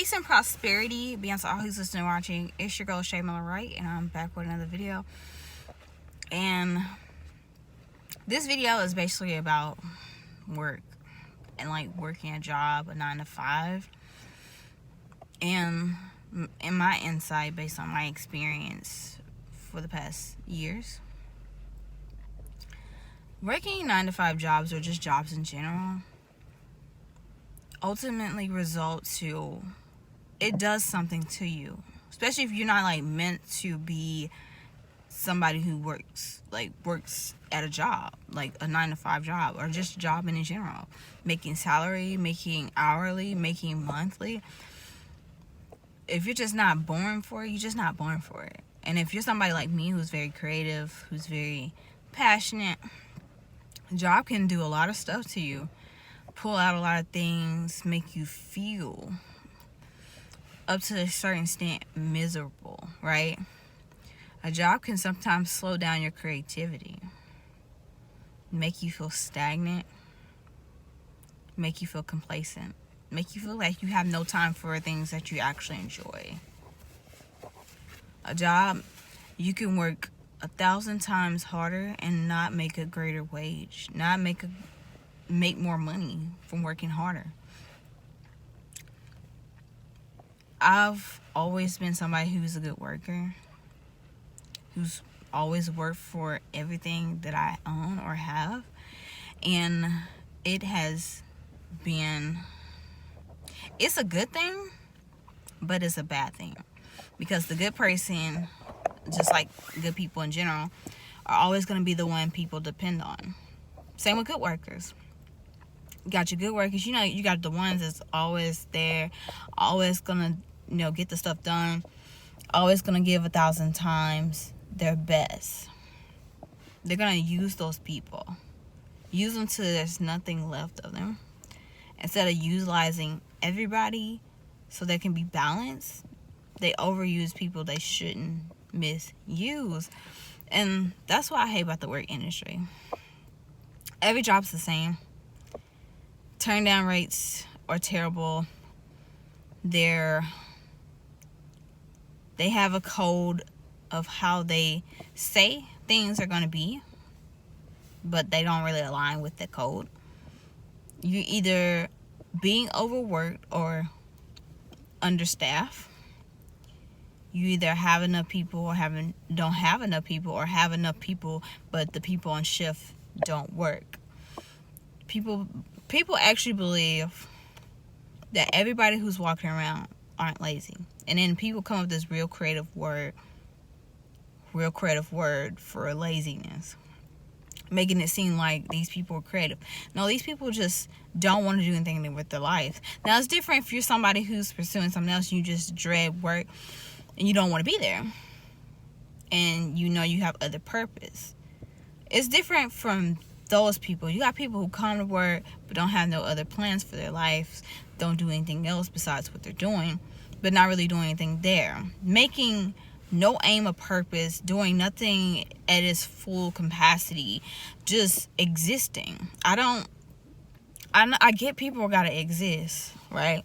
Peace and prosperity. Beyond all who's listening and watching. It's your girl Cashapp LaShaWright, and I'm back with another video. And this video is basically about work and like working a job, a 9 to 5, and in my insight based on my experience for the past years. Working 9 to 5 jobs, or just jobs in general, ultimately results to, it does something to you, especially if you're not like meant to be somebody who works at a job, like a 9 to 5 job, or just job in general, making salary, making hourly, making monthly. If you're just not born for it, you're just not born for it. And if you're somebody like me who's very creative, who's very passionate, a job can do a lot of stuff to you, pull out a lot of things, make you feel up to a certain extent miserable, right? A job can sometimes slow down your creativity, make you feel stagnant, make you feel complacent, make you feel like you have no time for things that you actually enjoy. A job, you can work 1,000 times harder and not make a greater wage, not make more money from working harder. I've always been somebody who's a good worker, who's always worked for everything that I own or have, and it has been, it's a good thing, but it's a bad thing, because the good person, just like good people in general, are always going to be the one people depend on. Same with good workers. You got your good workers, you got the ones that's always there, always gonna get the stuff done, always gonna give 1,000 times their best. They're gonna use those people, use them till there's nothing left of them, instead of utilizing everybody so there can be balance. They overuse people they shouldn't misuse. And that's what I hate about the work industry. Every job's the same. Turn down rates are terrible. They have a code of how they say things are going to be, but they don't really align with the code. You either being overworked or understaffed. You either have enough people or don't have enough people, or have enough people but the people on shift don't work. People actually believe that everybody who's walking around aren't lazy. And then people come up with this real creative word for laziness, making it seem like these people are creative. No, these people just don't want to do anything with their life. Now, it's different if you're somebody who's pursuing something else, you just dread work and you don't want to be there, and you have other purpose. It's different from those people. You got people who come to work but don't have no other plans for their lives, don't do anything else besides what they're doing, but not really doing anything there, making no aim of purpose, doing nothing at its full capacity, just existing. I get people gotta exist, right?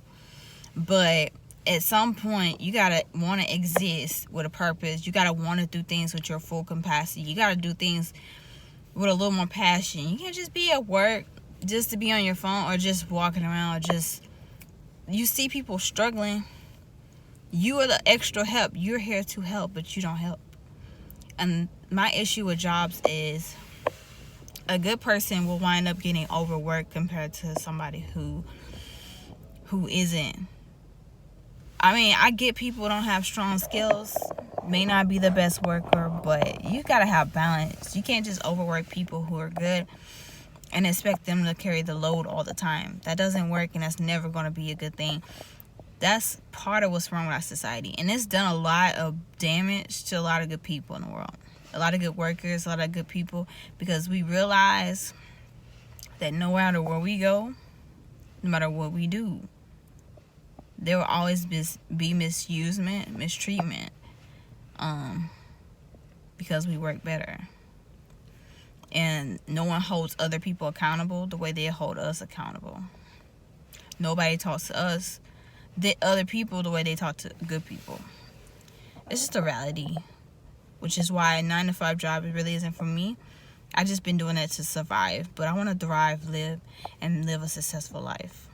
But at some point, you gotta want to exist with a purpose. You gotta want to do things with your full capacity. You gotta do things with a little more passion. You can't just be at work just to be on your phone, or just walking around, or just, you see people struggling. You are the extra help. You're here to help, but you don't help. And my issue with jobs is a good person will wind up getting overworked compared to somebody who isn't. I mean, I get people don't have strong skills, may not be the best worker, but you gotta have balance. You can't just overwork people who are good and expect them to carry the load all the time. That doesn't work, and that's never going to be a good thing. That's part of what's wrong with our society, and it's done a lot of damage to a lot of good people in the world, a lot of good workers, a lot of good people, because we realize that no matter where we go, no matter what we do, there will always be mistreatment, because we work better. And no one holds other people accountable the way they hold us accountable. Nobody talks to us the other people the way they talk to good people. It's just a reality, which is why a 9-to-5 job really isn't for me. I just been doing it to survive, but I want to thrive, live a successful life.